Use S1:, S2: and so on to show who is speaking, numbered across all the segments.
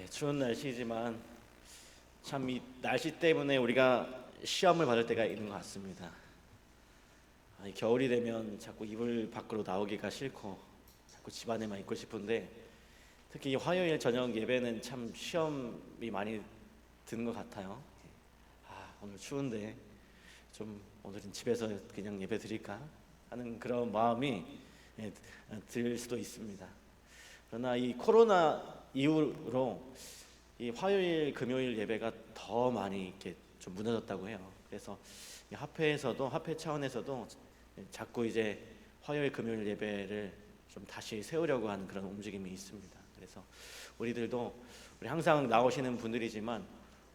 S1: 추운 날씨지만 참 이 날씨 때문에 우리가 시험을 받을 때가 있는 것 같습니다. 이 겨울이 되면 자꾸 이불 밖으로 나오기가 싫고 자꾸 집 안에만 있고 싶은데 특히 이 화요일 저녁 예배는 참 시험이 많이 드는 것 같아요. 오늘 추운데 좀 오늘은 집에서 그냥 예배 드릴까 하는 그런 마음이 들 수도 있습니다. 그러나 이 코로나 이후로 이 화요일, 금요일 예배가 더 많이 이렇게 좀 무너졌다고 해요. 그래서 이 화폐 차원에서도 자꾸 이제 화요일, 금요일 예배를 좀 다시 세우려고 하는 그런 움직임이 있습니다. 그래서 우리들도 우리 항상 나오시는 분들이지만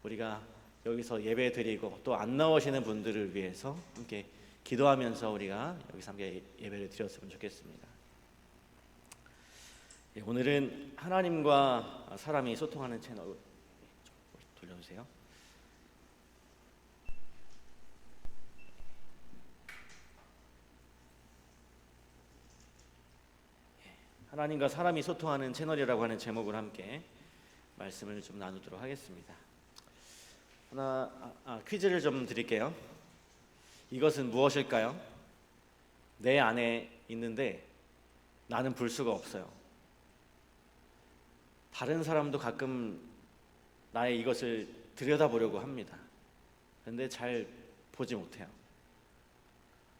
S1: 우리가 여기서 예배 드리고 또 안 나오시는 분들을 위해서 함께 기도하면서 우리가 여기서 함께 예배를 드렸으면 좋겠습니다. 오늘은 하나님과 사람이 소통하는 채널 돌려주세요. 하나님과 사람이 소통하는 채널이라고 하는 제목을 함께 말씀을 좀 나누도록 하겠습니다. 퀴즈를 좀 드릴게요. 이것은 무엇일까요? 내 안에 있는데 나는 볼 수가 없어요. 다른 사람도 가끔 나의 이것을 들여다보려고 합니다. 그런데 잘 보지 못해요.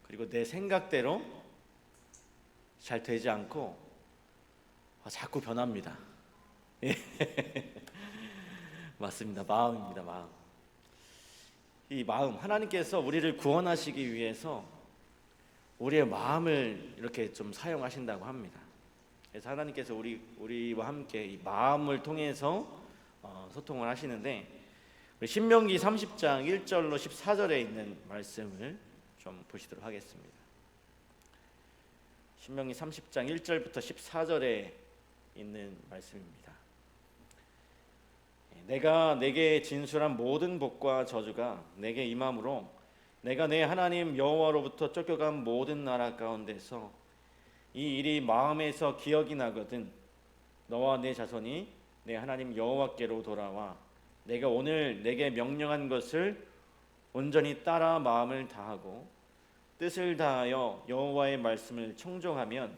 S1: 그리고 내 생각대로 잘 되지 않고 자꾸 변합니다. 맞습니다. 마음입니다. 마음. 이 마음, 하나님께서 우리를 구원하시기 위해서 우리의 마음을 이렇게 좀 사용하신다고 합니다. 그래서 하나님께서 우리와 함께 이 마음을 통해서 소통을 하시는데, 우리 신명기 30장 1절로 14절에 있는 말씀을 좀 보시도록 하겠습니다. 신명기 30장 1절부터 14절에 있는 말씀입니다. 내가 내게 진술한 모든 복과 저주가 내게 임함으로 내가 내 하나님 여호와로부터 쫓겨간 모든 나라 가운데서 이 일이 마음에서 기억이 나거든 너와 내 자손이 내 하나님 여호와께로 돌아와 내가 오늘 내게 명령한 것을 온전히 따라 마음을 다하고 뜻을 다하여 여호와의 말씀을 청종하면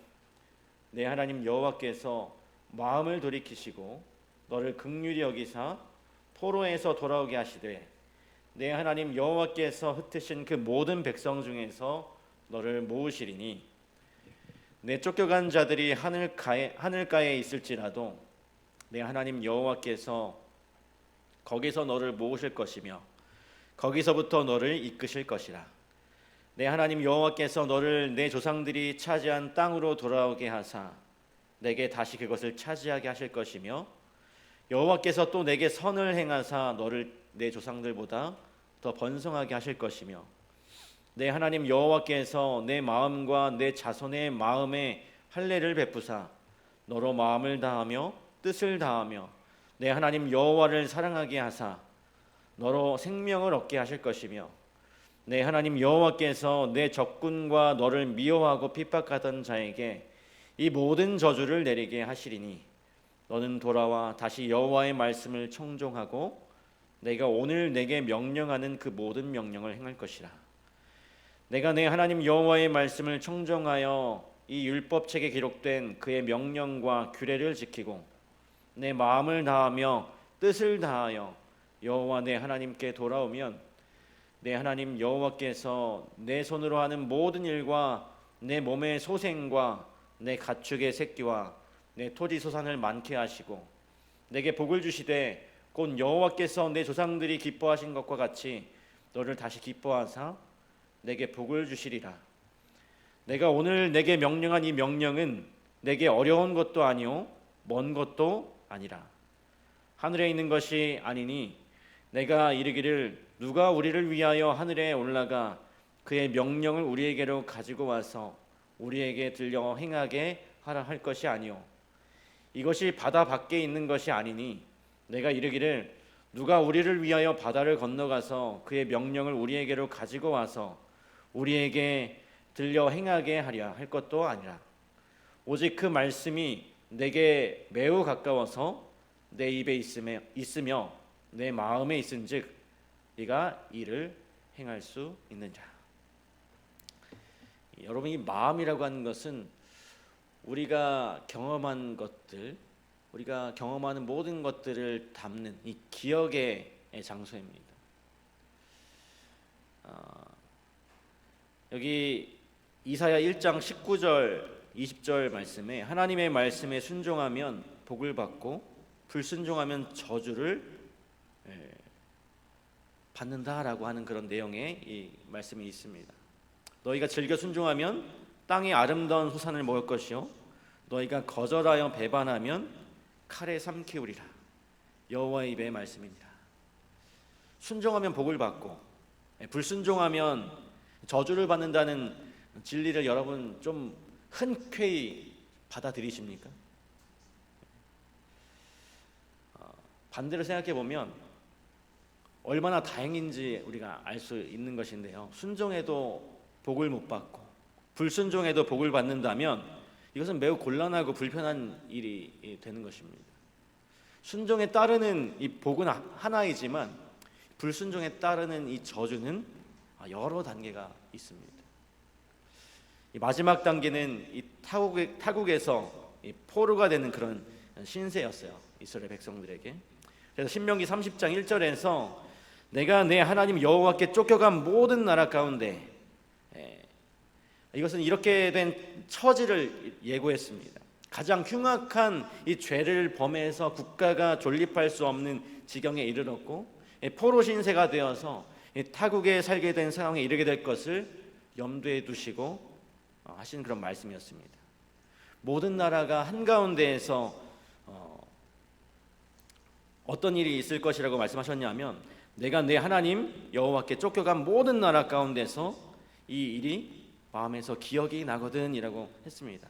S1: 내 하나님 여호와께서 마음을 돌이키시고 너를 긍휼히 여기사 포로에서 돌아오게 하시되 내 하나님 여호와께서 흩으신 그 모든 백성 중에서 너를 모으시리니 내 쫓겨간 자들이 하늘가에 있을지라도 내 하나님 여호와께서 거기서 너를 모으실 것이며 거기서부터 너를 이끄실 것이라. 내 하나님 여호와께서 너를 내 조상들이 차지한 땅으로 돌아오게 하사 내게 다시 그것을 차지하게 하실 것이며 여호와께서 또 내게 선을 행하사 너를 내 조상들보다 더 번성하게 하실 것이며 내 하나님 여호와께서 내 마음과 내 자손의 마음에 할례를 베푸사 너로 마음을 다하며 뜻을 다하며 내 하나님 여호와를 사랑하게 하사 너로 생명을 얻게 하실 것이며 내 하나님 여호와께서 내 적군과 너를 미워하고 핍박하던 자에게 이 모든 저주를 내리게 하시리니 너는 돌아와 다시 여호와의 말씀을 청종하고 내가 오늘 내게 명령하는 그 모든 명령을 행할 것이라. 내가 내 하나님 여호와의 말씀을 청종하여 이 율법책에 기록된 그의 명령과 규례를 지키고 내 마음을 다하며 뜻을 다하여 여호와 내 하나님께 돌아오면 내 하나님 여호와께서 내 손으로 하는 모든 일과 내 몸의 소생과 내 가축의 새끼와 내 토지 소산을 많게 하시고 내게 복을 주시되 곧 여호와께서 내 조상들이 기뻐하신 것과 같이 너를 다시 기뻐하사 내게 복을 주시리라. 내가 오늘 내게 명령한 이 명령은 내게 어려운 것도 아니요 먼 것도 아니라 하늘에 있는 것이 아니니 내가 이르기를 누가 우리를 위하여 하늘에 올라가 그의 명령을 우리에게로 가지고 와서 우리에게 들려 행하게 하라 할 것이 아니요 이것이 바다 밖에 있는 것이 아니니 내가 이르기를 누가 우리를 위하여 바다를 건너가서 그의 명령을 우리에게로 가지고 와서 우리에게 들려 행하게 하랴 할 것도 아니라 오직 그 말씀이 내게 매우 가까워서 내 입에 있으며 내 마음에 있은즉 네가 이를 행할 수 있느냐. 여러분, 이 마음이라고 하는 것은 우리가 경험한 것들, 우리가 경험하는 모든 것들을 담는 이 기억의 장소입니다. 여기 이사야 1장 19절 20절 말씀에 하나님의 말씀에 순종하면 복을 받고 불순종하면 저주를 받는다라고 하는 그런 내용의 이 말씀이 있습니다. 너희가 즐겨 순종하면 땅에 아름다운 소산을 먹을 것이요 너희가 거절하여 배반하면 칼에 삼키우리라. 여호와의 입의 말씀이니라. 순종하면 복을 받고 불순종하면 저주를 받는다는 진리를 여러분 좀 흔쾌히 받아들이십니까? 반대로 생각해 보면 얼마나 다행인지 우리가 알 수 있는 것인데요. 순종해도 복을 못 받고 불순종해도 복을 받는다면 이것은 매우 곤란하고 불편한 일이 되는 것입니다. 순종에 따르는 이 복은 하나이지만 불순종에 따르는 이 저주는 여러 단계가 있습니다. 이 마지막 단계는 이 타국에서 이 포로가 되는 그런 신세였어요. 이스라엘 백성들에게. 그래서 신명기 30장 1절에서 내가 내 하나님 여호와께 쫓겨간 모든 나라 가운데, 이것은 이렇게 된 처지를 예고했습니다. 가장 흉악한 이 죄를 범해서 국가가 존립할 수 없는 지경에 이르렀고 포로 신세가 되어서 타국에 살게 된 상황에 이르게 될 것을 염두에 두시고 하신 그런 말씀이었습니다. 모든 나라가 한가운데에서 어떤 일이 있을 것이라고 말씀하셨냐면 내가 내 하나님 여호와께 쫓겨간 모든 나라 가운데서 이 일이 마음에서 기억이 나거든 이라고 했습니다.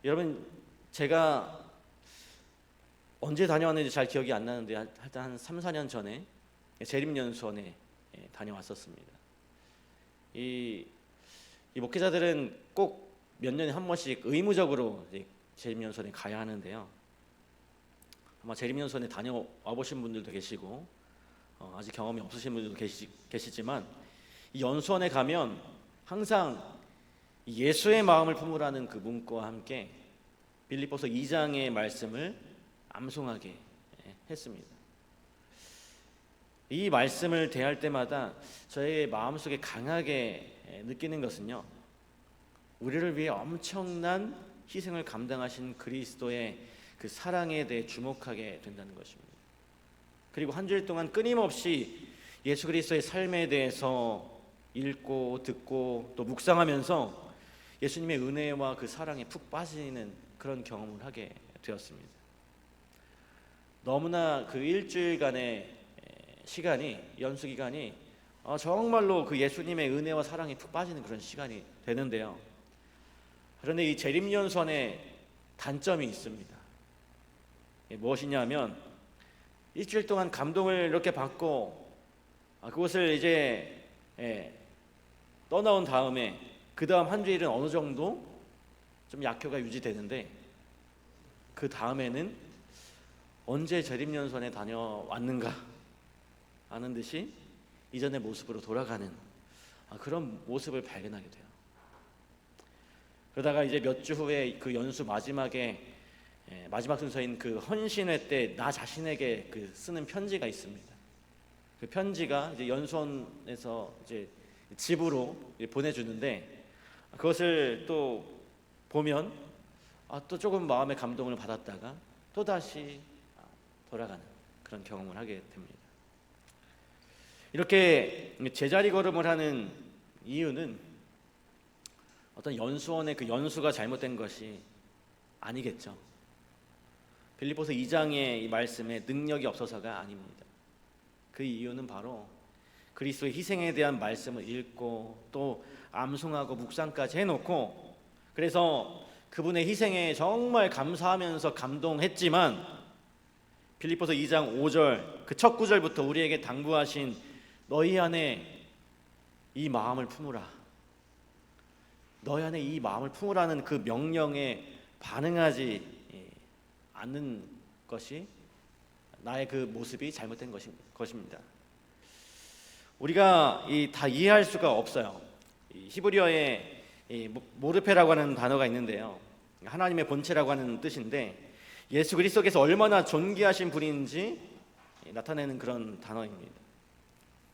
S1: 여러분, 제가 언제 다녀왔는지 잘 기억이 안 나는데 하여튼 한 3, 4년 전에 재림연수원에 다녀왔었습니다. 이 목회자들은 꼭 몇 년에 한 번씩 의무적으로 재림연수원에 가야 하는데요. 아마 재림연수원에 다녀와 보신 분들도 계시고 아직 경험이 없으신 분들도 계시지만 이 연수원에 가면 항상 예수의 마음을 품으라는 그 문구와 함께 빌립보서 2장의 말씀을 암송하게 했습니다. 이 말씀을 대할 때마다 저의 마음속에 강하게 느끼는 것은요, 우리를 위해 엄청난 희생을 감당하신 그리스도의 그 사랑에 대해 주목하게 된다는 것입니다. 그리고 한 주일 동안 끊임없이 예수 그리스도의 삶에 대해서 읽고 듣고 또 묵상하면서 예수님의 은혜와 그 사랑에 푹 빠지는 그런 경험을 하게 되었습니다. 너무나 그 일주일간의 시간이, 연수 기간이 정말로 그 예수님의 은혜와 사랑에 푹 빠지는 그런 시간이 되는데요. 그런데 이 재림연수원의 단점이 있습니다. 무엇이냐면 일주일 동안 감동을 이렇게 받고 그것을 이제 떠나온 다음에 그 다음 한 주일은 어느 정도 좀 약효가 유지되는데 그 다음에는 언제 재림연수원에 다녀왔는가 하는 듯이 이전의 모습으로 돌아가는 그런 모습을 발견하게 돼요. 그러다가 이제 몇 주 후에 그 연수 마지막에 마지막 순서인 그 헌신회 때 나 자신에게 그 쓰는 편지가 있습니다. 그 편지가 이제 연수원에서 이제 집으로 보내주는데 그것을 또 보면 또 조금 마음의 감동을 받았다가 또 다시 돌아가는 그런 경험을 하게 됩니다. 이렇게 제자리 걸음을 하는 이유는 어떤 연수원의 그 연수가 잘못된 것이 아니겠죠. 빌립보서 2장의 이 말씀에 능력이 없어서가 아닙니다. 그 이유는 바로 그리스도의 희생에 대한 말씀을 읽고 또 암송하고 묵상까지 해놓고 그래서 그분의 희생에 정말 감사하면서 감동했지만 빌립보서 2장 5절 그 첫 구절부터 우리에게 당부하신 너희 안에 이 마음을 품으라, 너희 안에 이 마음을 품으라는 그 명령에 반응하지 않는 것이 나의 그 모습이 잘못된 것입니다. 우리가 다 이해할 수가 없어요. 히브리어에 모르페라고 하는 단어가 있는데요. 하나님의 본체라고 하는 뜻인데 예수 그리스도께서 얼마나 존귀하신 분인지 나타내는 그런 단어입니다.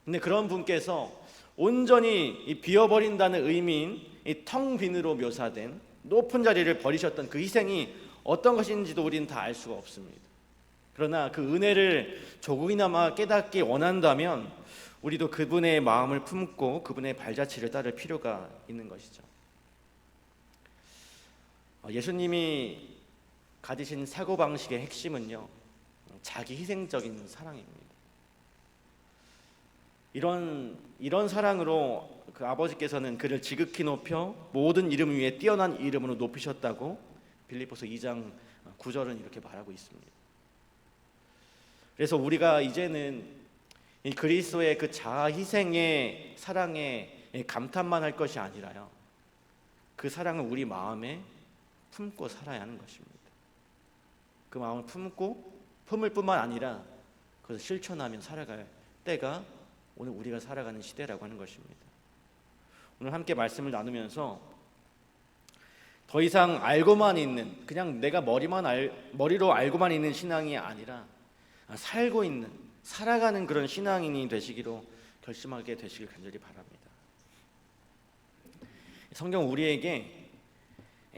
S1: 근데 그런 분께서 온전히 비어버린다는 의미인 텅 빈으로 묘사된 높은 자리를 버리셨던 그 희생이 어떤 것인지도 우리는 다 알 수가 없습니다. 그러나 그 은혜를 조금이나마 깨닫기 원한다면 우리도 그분의 마음을 품고 그분의 발자취를 따를 필요가 있는 것이죠. 예수님이 가지신 사고방식의 핵심은요, 자기 희생적인 사랑입니다. 이런 사랑으로 그 아버지께서는 그를 지극히 높여 모든 이름 위에 뛰어난 이름으로 높이셨다고 빌립보서 2장 9절은 이렇게 말하고 있습니다. 그래서 우리가 이제는 이 그리스도의 그 자아 희생의 사랑에 감탄만 할 것이 아니라요, 그 사랑을 우리 마음에 품고 살아야 하는 것입니다. 그 마음을 품을 뿐만 아니라 그것을 실천하며 살아갈 때가 오늘 우리가 살아가는 시대라고 하는 것입니다. 오늘 함께 말씀을 나누면서 더 이상 알고만 있는, 그냥 내가 머리로 알고만 있는 신앙이 아니라 살고 있는, 살아가는 그런 신앙인이 되시기로 결심하게 되시길 간절히 바랍니다. 성경 우리에게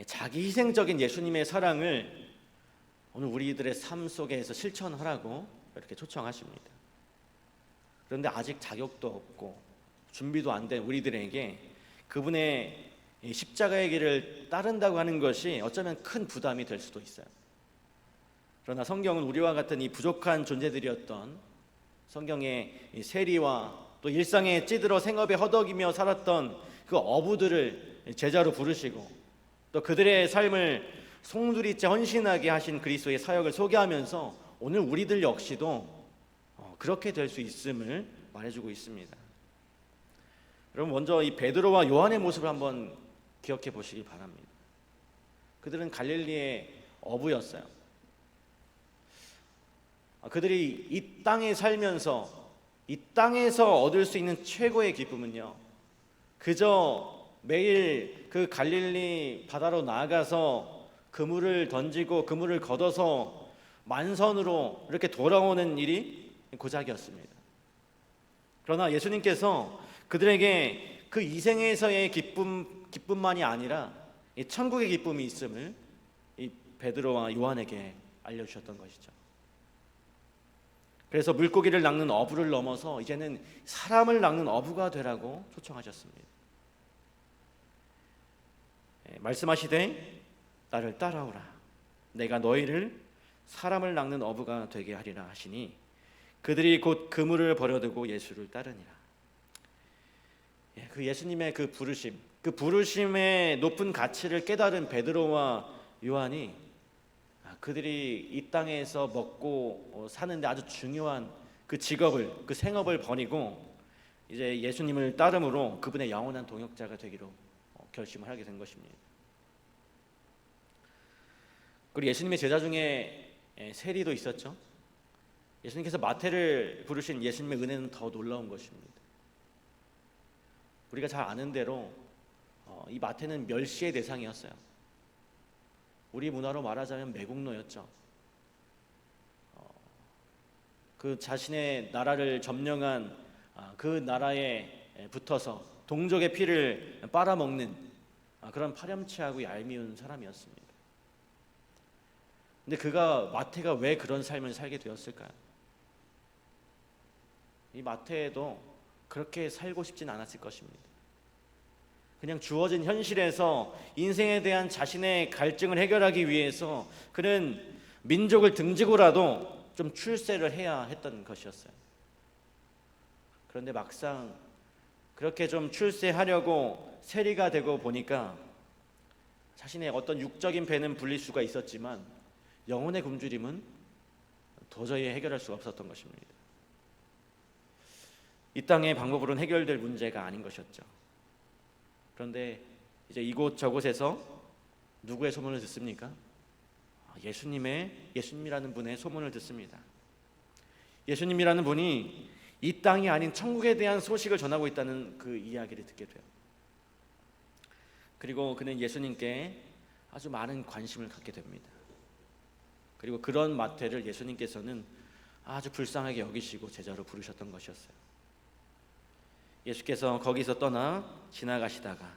S1: 자기 희생적인 예수님의 사랑을 오늘 우리들의 삶 속에서 실천하라고 이렇게 초청하십니다. 그런데 아직 자격도 없고 준비도 안 된 우리들에게 그분의 십자가의 길을 따른다고 하는 것이 어쩌면 큰 부담이 될 수도 있어요. 그러나 성경은 우리와 같은 이 부족한 존재들이었던 성경의 세리와 또 일상에 찌들어 생업에 허덕이며 살았던 그 어부들을 제자로 부르시고 또 그들의 삶을 송두리째 헌신하게 하신 그리스도의 사역을 소개하면서 오늘 우리들 역시도 그렇게 될 수 있음을 말해주고 있습니다. 여러분, 먼저 이 베드로와 요한의 모습을 한번 기억해 보시기 바랍니다. 그들은 갈릴리의 어부였어요. 그들이 이 땅에 살면서 이 땅에서 얻을 수 있는 최고의 기쁨은요, 그저 매일 그 갈릴리 바다로 나가서 그물을 던지고 그물을 걷어서 만선으로 이렇게 돌아오는 일이 고작이었습니다. 그러나 예수님께서 그들에게 그 이생에서의 기쁨만이 아니라 이 천국의 기쁨이 있음을 이 베드로와 요한에게 알려주셨던 것이죠. 그래서 물고기를 낚는 어부를 넘어서 이제는 사람을 낚는 어부가 되라고 초청하셨습니다. 말씀하시되 나를 따라오라, 내가 너희를 사람을 낚는 어부가 되게 하리라 하시니 그들이 곧 그물을 버려두고 예수를 따르니라. 그 예수님의 그 부르심, 그 부르심의 높은 가치를 깨달은 베드로와 요한이 그들이 이 땅에서 먹고 사는데 아주 중요한 그 직업을, 그 생업을 버리고 이제 예수님을 따름으로 그분의 영원한 동역자가 되기로 결심을 하게 된 것입니다. 그리고 예수님의 제자 중에 세리도 있었죠. 예수님께서 마태를 부르신 예수님의 은혜는 더 놀라운 것입니다. 우리가 잘 아는 대로 이 마태는 멸시의 대상이었어요. 우리 문화로 말하자면 매국노였죠. 그 자신의 나라를 점령한 그 나라에 붙어서 동족의 피를 빨아먹는 그런 파렴치하고 얄미운 사람이었습니다. 근데 마태가 왜 그런 삶을 살게 되었을까요? 이 마태도 그렇게 살고 싶진 않았을 것입니다. 그냥 주어진 현실에서 인생에 대한 자신의 갈증을 해결하기 위해서 그는 민족을 등지고라도 좀 출세를 해야 했던 것이었어요. 그런데 막상 그렇게 좀 출세하려고 세리가 되고 보니까 자신의 어떤 육적인 배는 불릴 수가 있었지만 영혼의 굶주림은 도저히 해결할 수가 없었던 것입니다. 이 땅의 방법으로는 해결될 문제가 아닌 것이었죠. 그런데 이제 이곳 저곳에서 누구의 소문을 듣습니까? 예수님이라는 분의 소문을 듣습니다. 예수님이라는 분이 이 땅이 아닌 천국에 대한 소식을 전하고 있다는 그 이야기를 듣게 돼요. 그리고 그는 예수님께 아주 많은 관심을 갖게 됩니다. 그리고 그런 마태를 예수님께서는 아주 불쌍하게 여기시고 제자로 부르셨던 것이었어요. 예수께서 거기서 떠나 지나가시다가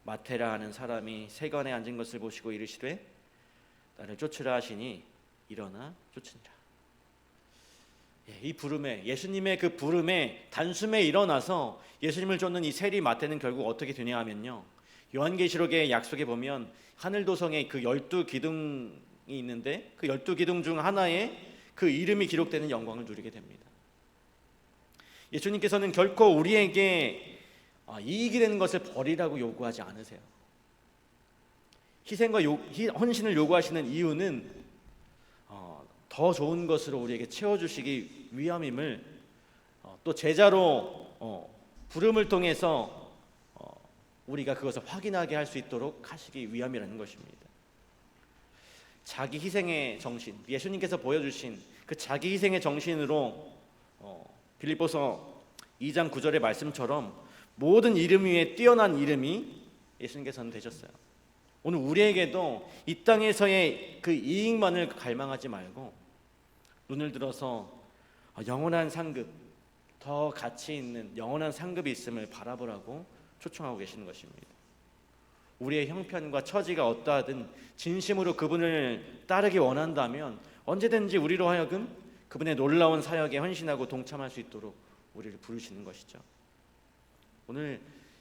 S1: 마태라 하는 사람이 세관에 앉은 것을 보시고 이르시되 나를 쫓으라 하시니 일어나 쫓으니라. 이 부름에, 예수님의 그 부름에 단숨에 일어나서 예수님을 쫓는 이 세리 마태는 결국 어떻게 되냐 하면요, 요한계시록의 약속에 보면 하늘도성에 그 12기둥이 있는데 그 12기둥 중 하나에 그 이름이 기록되는 영광을 누리게 됩니다. 예수님께서는 결코 우리에게 이익이 되는 것을 버리라고 요구하지 않으세요. 희생과 헌신을 요구하시는 이유는 더 좋은 것으로 우리에게 채워주시기 위함임을 또 제자로 부름을 통해서 우리가 그것을 확인하게 할 수 있도록 하시기 위함이라는 것입니다. 자기 희생의 정신, 예수님께서 보여주신 그 자기 희생의 정신으로 빌립보서 2장 9절의 말씀처럼 모든 이름 위에 뛰어난 이름이 예수님께서는 되셨어요. 오늘 우리에게도 이 땅에서의 그 이익만을 갈망하지 말고 눈을 들어서 영원한 상급, 더 가치 있는 영원한 상급이 있음을 바라보라고 초청하고 계시는 것입니다. 우리의 형편과 처지가 어떠하든 진심으로 그분을 따르기 원한다면 언제든지 우리로 하여금 그분의 놀라운 사역에 헌신하고 동참할 수 있도록 우리를 부르시는 것이죠. 오늘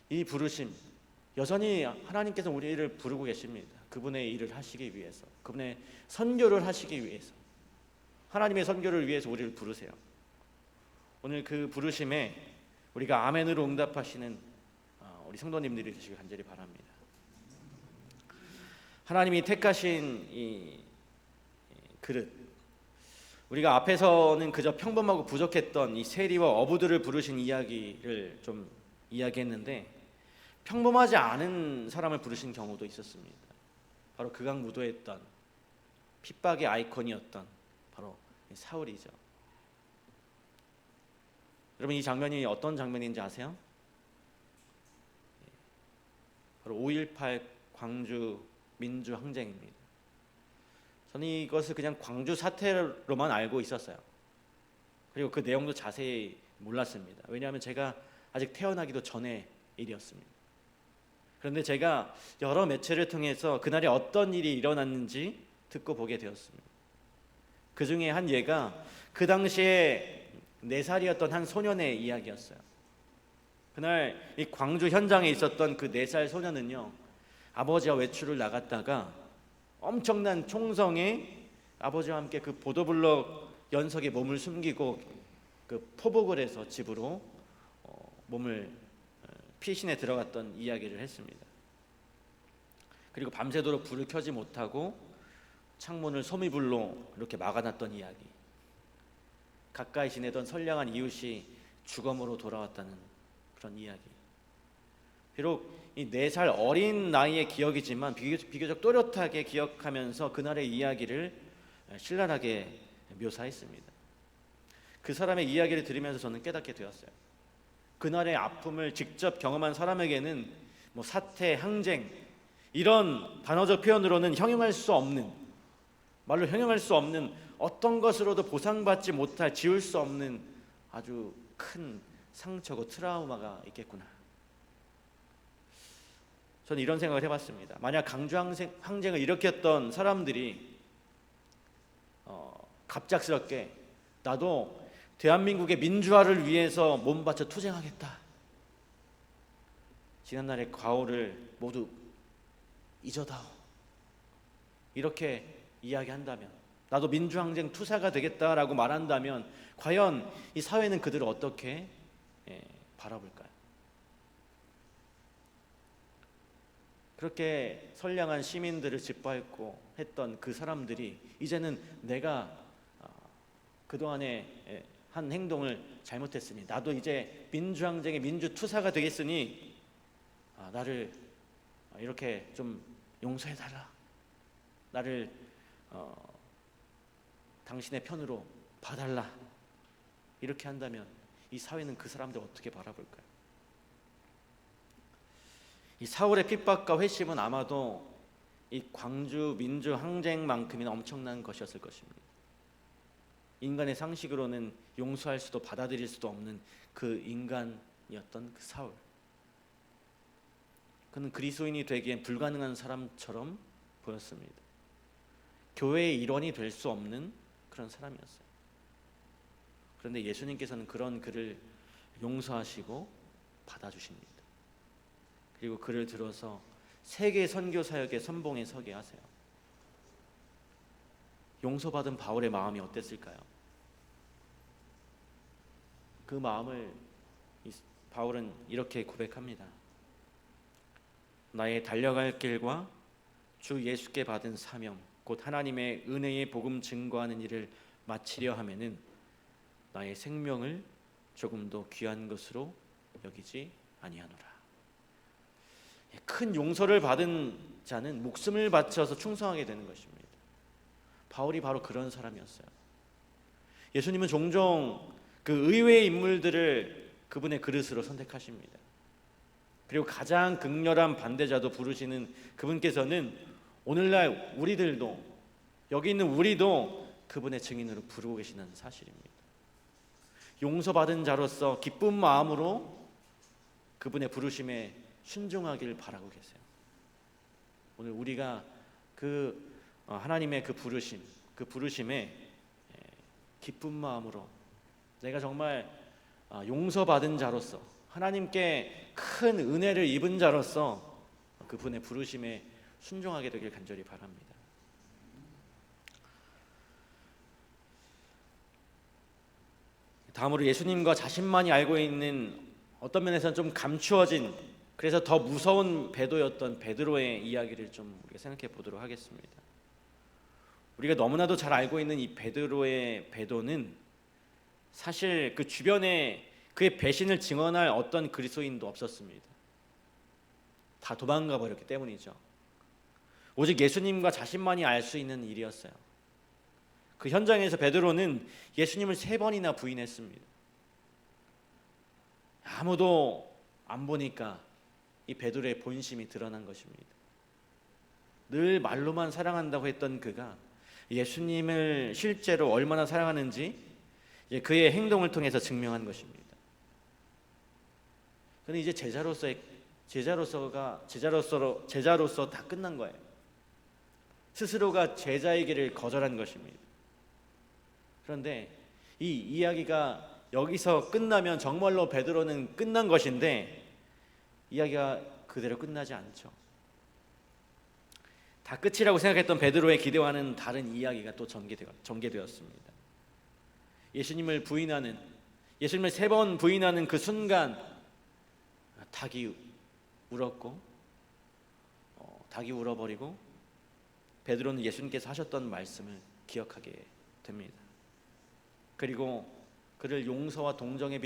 S1: 이 부르심, 여전히 하나님께서 우리를 부르고 계십니다. 그분의 일을 하시기 위해서, 그분의 선교를 하시기 위해서, 하나님의 선교를 위해서 우리를 부르세요. 오늘 그 부르심에 우리가 아멘으로 응답하시는 우리 성도님들이 되시길 간절히 바랍니다. 하나님이 택하신 이 그릇, 우리가 앞에서는 그저 평범하고 부족했던 이 세리와 어부들을 부르신 이야기를 좀 이야기했는데 평범하지 않은 사람을 부르신 경우도 있었습니다. 바로 극악무도했던 핍박의 아이콘이었던 바로 사울이죠. 여러분, 이 장면이 어떤 장면인지 아세요? 바로 5.18 광주 민주항쟁입니다. 저는 이것을 그냥 광주 사태로만 알고 있었어요. 그리고 그 내용도 자세히 몰랐습니다. 왜냐하면 제가 아직 태어나기도 전의 일이었습니다. 그런데 제가 여러 매체를 통해서 그날에 어떤 일이 일어났는지 듣고 보게 되었습니다. 그 중에 한 예가 그 당시에 4살이었던 한 소년의 이야기였어요. 그날 이 광주 현장에 있었던 그 4살 소년은요, 아버지와 외출을 나갔다가 엄청난 총성에 아버지와 함께 그 보도블럭 연석에 몸을 숨기고 그 포복을 해서 집으로 몸을 피신해 들어갔던 이야기를 했습니다. 그리고 밤새도록 불을 켜지 못하고 창문을 소미불로 이렇게 막아놨던 이야기, 가까이 지내던 선량한 이웃이 주검으로 돌아왔다는 그런 이야기. 비록 이 4살 어린 나이의 기억이지만 비교적 또렷하게 기억하면서 그날의 이야기를 신랄하게 묘사했습니다. 그 사람의 이야기를 들으면서 저는 깨닫게 되었어요. 그날의 아픔을 직접 경험한 사람에게는 뭐 사태, 항쟁 이런 단어적 표현으로는 형용할 수 없는, 말로 형용할 수 없는, 어떤 것으로도 보상받지 못할, 지울 수 없는 아주 큰 상처고 트라우마가 있겠구나. 저는 이런 생각을 해봤습니다. 만약 강주 항쟁을 일으켰던 사람들이 갑작스럽게 나도 대한민국의 민주화를 위해서 몸바쳐 투쟁하겠다, 지난날의 과오를 모두 잊어다오, 이렇게 이야기한다면, 나도 민주항쟁 투사가 되겠다라고 말한다면 과연 이 사회는 그들을 어떻게 바라볼까요? 그렇게 선량한 시민들을 짓밟고 했던 그 사람들이 이제는 내가 그동안에 한 행동을 잘못했으니, 나도 이제 민주항쟁의 민주투사가 되겠으니 나를 이렇게 좀 용서해달라, 나를 당신의 편으로 봐달라 이렇게 한다면 이 사회는 그 사람들 어떻게 바라볼까요? 이 사울의 핍박과 회심은 아마도 이 광주 민주 항쟁만큼이나 엄청난 것이었을 것입니다. 인간의 상식으로는 용서할 수도 받아들일 수도 없는 그 인간이었던 그 사울. 그는 그리스도인이 되기엔 불가능한 사람처럼 보였습니다. 교회의 일원이 될 수 없는 그런 사람이었어요. 그런데 예수님께서는 그런 그를 용서하시고 받아주십니다. 그리고 그를 들어서 세계 선교 사역의 선봉에 서게 하세요. 용서받은 바울의 마음이 어땠을까요? 그 마음을 바울은 이렇게 고백합니다. 나의 달려갈 길과 주 예수께 받은 사명 곧 하나님의 은혜의 복음 증거하는 일을 마치려 하면은 나의 생명을 조금도 귀한 것으로 여기지 아니하노라. 큰 용서를 받은 자는 목숨을 바쳐서 충성하게 되는 것입니다. 바울이 바로 그런 사람이었어요. 예수님은 종종 그 의외의 인물들을 그분의 그릇으로 선택하십니다. 그리고 가장 극렬한 반대자도 부르시는 그분께서는 오늘날 우리들도, 여기 있는 우리도 그분의 증인으로 부르고 계시는 사실입니다. 용서받은 자로서 기쁜 마음으로 그분의 부르심에 순종하기를 바라고 계세요. 오늘 우리가 그 하나님의 그 부르심에 기쁜 마음으로 내가 정말 용서받은 자로서 하나님께 큰 은혜를 입은 자로서 그분의 부르심에 순종하게 되길 간절히 바랍니다. 다음으로 예수님과 자신만이 알고 있는 어떤 면에서는 좀 감추어진, 그래서 더 무서운 배도였던 베드로의 이야기를 좀 우리가 생각해 보도록 하겠습니다. 우리가 너무나도 잘 알고 있는 이 베드로의 배도는 사실 그 주변에 그의 배신을 증언할 어떤 그리스도인도 없었습니다. 다 도망가 버렸기 때문이죠. 오직 예수님과 자신만이 알 수 있는 일이었어요. 그 현장에서 베드로는 예수님을 3번이나 부인했습니다. 아무도 안 보니까 이 베드로의 본심이 드러난 것입니다. 늘 말로만 사랑한다고 했던 그가 예수님을 실제로 얼마나 사랑하는지 그의 행동을 통해서 증명한 것입니다. 그는 이제 제자로서 다 끝난 거예요. 스스로가 제자의 길을 거절한 것입니다. 그런데 이 이야기가 여기서 끝나면 정말로 베드로는 끝난 것인데 이야기가 그대로 끝나지 않죠. 다 끝이라고 생각했던 베드로의 기대와는 다른 이야기가 또 전개되었습니다. 예수님을 3번 부인하는 그 순간 닭이 울어버리고 베드로는 예수님께서 하셨던 말씀을 기억하게 됩니다. 그리고 그를 용서와 동정의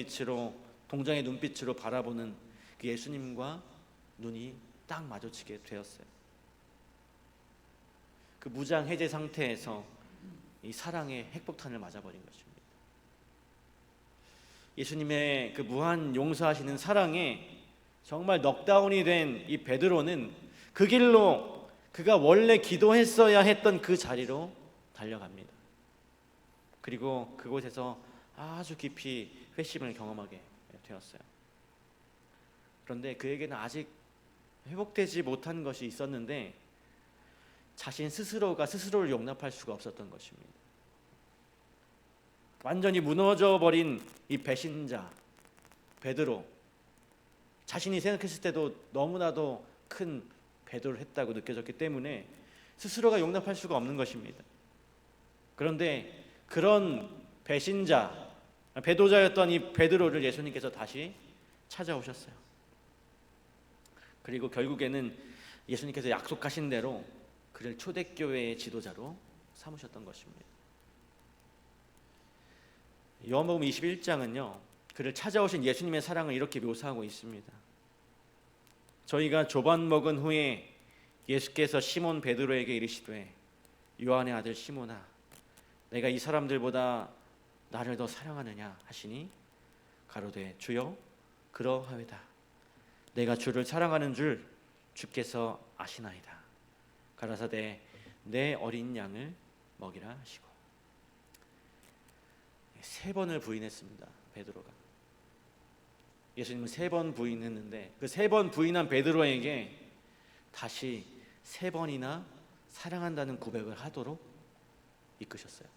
S1: 눈빛으로 바라보는 그 예수님과 눈이 딱 마주치게 되었어요. 그 무장 해제 상태에서 이 사랑의 핵폭탄을 맞아버린 것입니다. 예수님의 그 무한 용서하시는 사랑에 정말 넉다운이 된 이 베드로는 그 길로 그가 원래 기도했어야 했던 그 자리로 달려갑니다. 그리고 그곳에서 아주 깊이 회심을 경험하게 되었어요. 그런데 그에게는 아직 회복되지 못한 것이 있었는데 자신 스스로가 스스로를 용납할 수가 없었던 것입니다. 완전히 무너져 버린 이 배신자 베드로, 자신이 생각했을 때도 너무나도 큰 배도를 했다고 느껴졌기 때문에 스스로가 용납할 수가 없는 것입니다. 그런데 그런 배도자였던 이 베드로를 예수님께서 다시 찾아오셨어요. 그리고 결국에는 예수님께서 약속하신 대로 그를 초대교회의 지도자로 삼으셨던 것입니다. 요한복음 21장은요 그를 찾아오신 예수님의 사랑을 이렇게 묘사하고 있습니다. 저희가 조반 먹은 후에 예수께서 시몬 베드로에게 이르시되 요한의 아들 시몬아, 내가 이 사람들보다 나를 더 사랑하느냐 하시니 가로되 주여 그러하외다. 내가 주를 사랑하는 줄 주께서 아시나이다. 가라사대 내 어린 양을 먹이라 하시고. 세 번을 부인했습니다. 베드로가. 예수님은 세 번 부인했는데 그 세 번 부인한 베드로에게 다시 세 번이나 사랑한다는 고백을 하도록 이끄셨어요.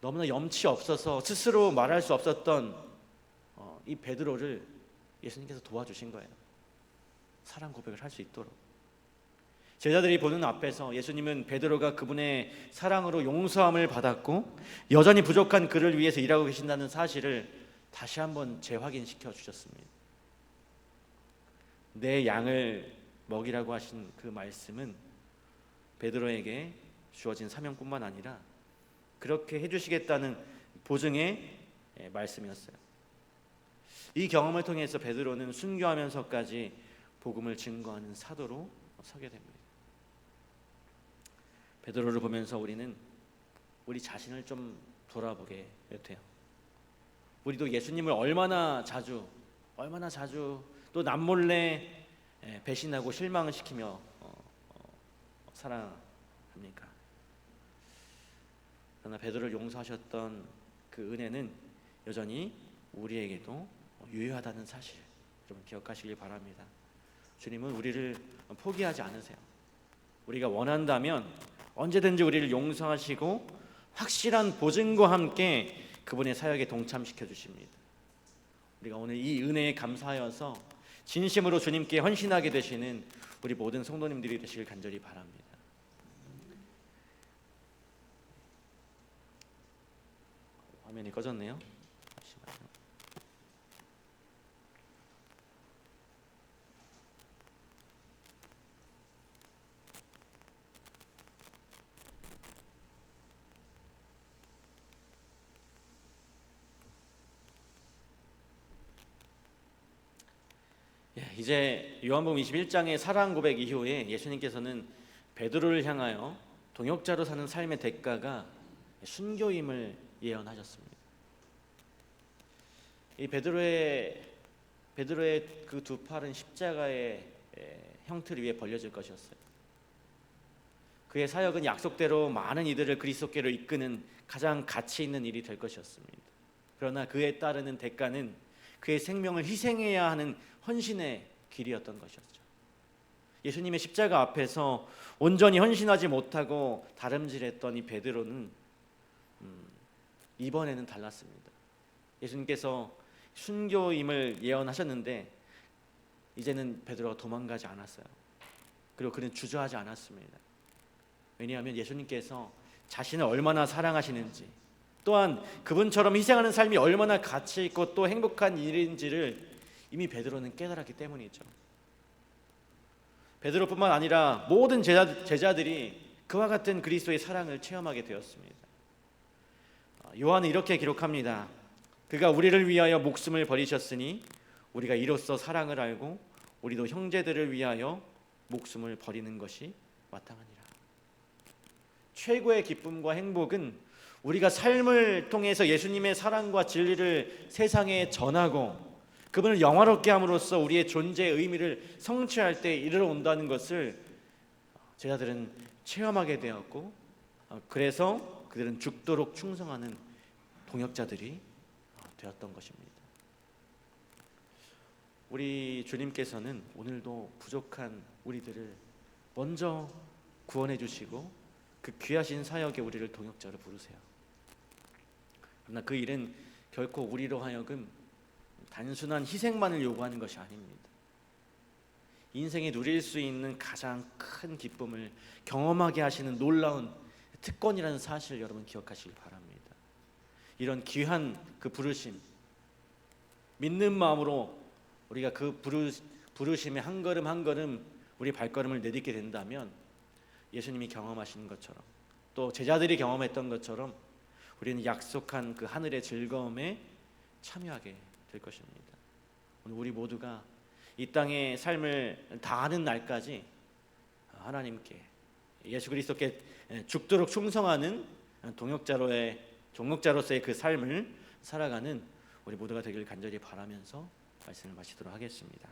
S1: 너무나 염치 없어서 스스로 말할 수 없었던 이 베드로를 예수님께서 도와주신 거예요. 사랑 고백을 할 수 있도록. 제자들이 보는 앞에서 예수님은 베드로가 그분의 사랑으로 용서함을 받았고 여전히 부족한 그를 위해서 일하고 계신다는 사실을 다시 한번 재확인시켜 주셨습니다. 내 양을 먹이라고 하신 그 말씀은 베드로에게 주어진 사명뿐만 아니라 그렇게 해주시겠다는 보증의 말씀이었어요. 이 경험을 통해서 베드로는 순교하면서까지 복음을 증거하는 사도로 서게 됩니다. 베드로를 보면서 우리는 우리 자신을 좀 돌아보게 돼요. 우리도 예수님을 얼마나 자주 또 남몰래 배신하고 실망을 시키며 사랑합니까? 그러나 베드로를 용서하셨던 그 은혜는 여전히 우리에게도 유효하다는 사실 여러분 기억하시길 바랍니다. 주님은 우리를 포기하지 않으세요. 우리가 원한다면 언제든지 우리를 용서하시고 확실한 보증과 함께 그분의 사역에 동참시켜 주십니다. 우리가 오늘 이 은혜에 감사하여서 진심으로 주님께 헌신하게 되시는 우리 모든 성도님들이 되시길 간절히 바랍니다. 화면이 꺼졌네요. 잠시만요. 이제 요한복음 21장의 사랑 고백 이후에 예수님께서는 베드로를 향하여 동역자로 사는 삶의 대가가 순교임을 예언하셨습니다. 이 베드로의 그 두 팔은 십자가의 형틀 위에 벌려질 것이었어요. 그의 사역은 약속대로 많은 이들을 그리스도께로 이끄는 가장 가치 있는 일이 될 것이었습니다. 그러나 그에 따르는 대가는 그의 생명을 희생해야 하는 헌신의 길이었던 것이었죠. 예수님의 십자가 앞에서 온전히 헌신하지 못하고 다름질했던 이 베드로는 이번에는 달랐습니다. 예수님께서 순교임을 예언하셨는데 이제는 베드로가 도망가지 않았어요. 그리고 그는 주저하지 않았습니다. 왜냐하면 예수님께서 자신을 얼마나 사랑하시는지, 또한 그분처럼 희생하는 삶이 얼마나 가치 있고 또 행복한 일인지를 이미 베드로는 깨달았기 때문이죠. 베드로뿐만 아니라 모든 제자들이 그와 같은 그리스도의 사랑을 체험하게 되었습니다. 요한은 이렇게 기록합니다. 그가 우리를 위하여 목숨을 버리셨으니 우리가 이로써 사랑을 알고 우리도 형제들을 위하여 목숨을 버리는 것이 마땅하니라. 최고의 기쁨과 행복은 우리가 삶을 통해서 예수님의 사랑과 진리를 세상에 전하고 그분을 영화롭게 함으로써 우리의 존재의 의미를 성취할 때 이르러 온다는 것을 제자들은 체험하게 되었고, 그래서 그들은 죽도록 충성하는 동역자들이 되었던 것입니다. 우리 주님께서는 오늘도 부족한 우리들을 먼저 구원해 주시고 그 귀하신 사역에 우리를 동역자로 부르세요. 그러나 그 일은 결코 우리로 하여금 단순한 희생만을 요구하는 것이 아닙니다. 인생에 누릴 수 있는 가장 큰 기쁨을 경험하게 하시는 놀라운 특권이라는 사실 여러분 기억하시길 바랍니다. 이런 귀한 그 부르심, 믿는 마음으로 우리가 그 부르심에 한 걸음 한 걸음 우리 발걸음을 내딛게 된다면 예수님이 경험하신 것처럼 또 제자들이 경험했던 것처럼 우리는 약속한 그 하늘의 즐거움에 참여하게 될 것입니다. 오늘 우리 모두가 이 땅의 삶을 다하는 날까지 하나님께 예수 그리스도께 죽도록 충성하는 동역자로서의 그 삶을 살아가는 우리 모두가 되기를 간절히 바라면서 말씀을 마치도록 하겠습니다.